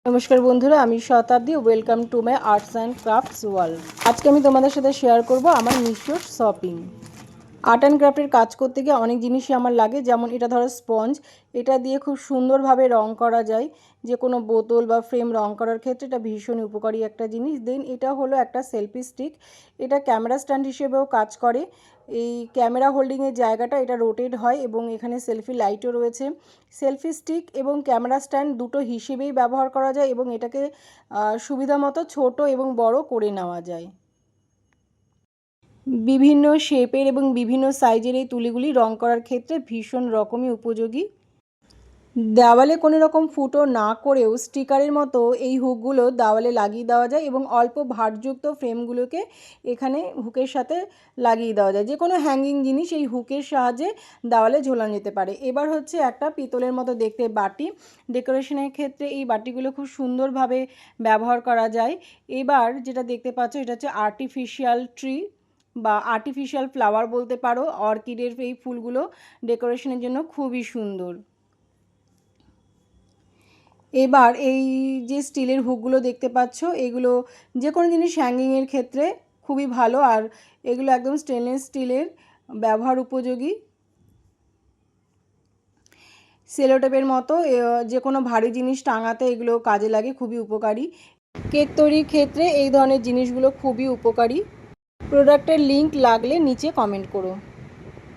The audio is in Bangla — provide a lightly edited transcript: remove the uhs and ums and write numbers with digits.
নমস্কার বন্ধুরা, আমি শতাব্দী। Welcome to my arts and crafts world. আজকে আমি তোমাদের সাথে শেয়ার করব আমার মিশোর শপিং। আর্ট অ্যান্ড ক্রাফটের কাজ করতে গিয়ে অনেক জিনিসই আমার লাগে, যেমন এটা ধরো স্পঞ্জ, এটা দিয়ে খুব সুন্দরভাবে রং করা যায়। যে কোনো বোতল বা ফ্রেম রং করার ক্ষেত্রে এটা ভীষণ উপকারী একটা জিনিস। দেন এটা হলো একটা সেলফি স্টিক, এটা ক্যামেরা স্ট্যান্ড হিসেবেও কাজ করে। এই ক্যামেরা হোল্ডিংয়ের জায়গাটা এটা রোটেট হয় এবং এখানে সেলফি লাইটও রয়েছে। সেলফি স্টিক এবং ক্যামেরা স্ট্যান্ড দুটো হিসেবেই ব্যবহার করা যায় এবং এটাকে সুবিধা মতো ছোটো এবং বড় করে নেওয়া যায়। বিভিন্ন শেপের এবং বিভিন্ন সাইজের এই তুলিগুলি রং করার ক্ষেত্রে ভীষণ রকমই উপযোগী। দেওয়ালে কোনো রকম ফুটো না করেও স্টিকারের মতো এই হুকগুলো দেওয়ালে লাগিয়ে দেওয়া যায় এবং অল্প ভারযুক্ত ফ্রেমগুলোকে এখানে হুকের সাথে লাগিয়ে দেওয়া যায়। যে কোনো হ্যাঙ্গিং জিনিস এই হুকের সাহায্যে দেওয়ালে ঝোলানো যেতে পারে। এবার হচ্ছে একটা পিতলের মতো দেখতে বাটি। ডেকোরেশনের ক্ষেত্রে এই বাটিগুলো খুব সুন্দরভাবে ব্যবহার করা যায়। এবার যেটা দেখতে পাচ্ছ, এটা হচ্ছে আর্টিফিশিয়াল ট্রি বা আর্টিফিশিয়াল ফ্লাওয়ার বলতে পারো। অর্কিডের এই ফুলগুলো ডেকোরেশনের জন্য খুবই সুন্দর। এবার এই যে স্টিলের হুকগুলো দেখতে পাচ্ছ, এগুলো যে কোনো জিনিস হ্যাঙ্গিংয়ের ক্ষেত্রে খুবই ভালো, আর এগুলো একদম স্টেনলেস স্টিলের, ব্যবহার উপযোগী। সেলোটেপের মতো যে কোনো ভারী জিনিস টাঙাতে এগুলো কাজে লাগে, খুবই উপকারী। কেক তৈরির ক্ষেত্রে এই ধরনের জিনিসগুলো খুবই উপকারী। প্রোডাক্টের লিংক লাগলে নিচে কমেন্ট করো।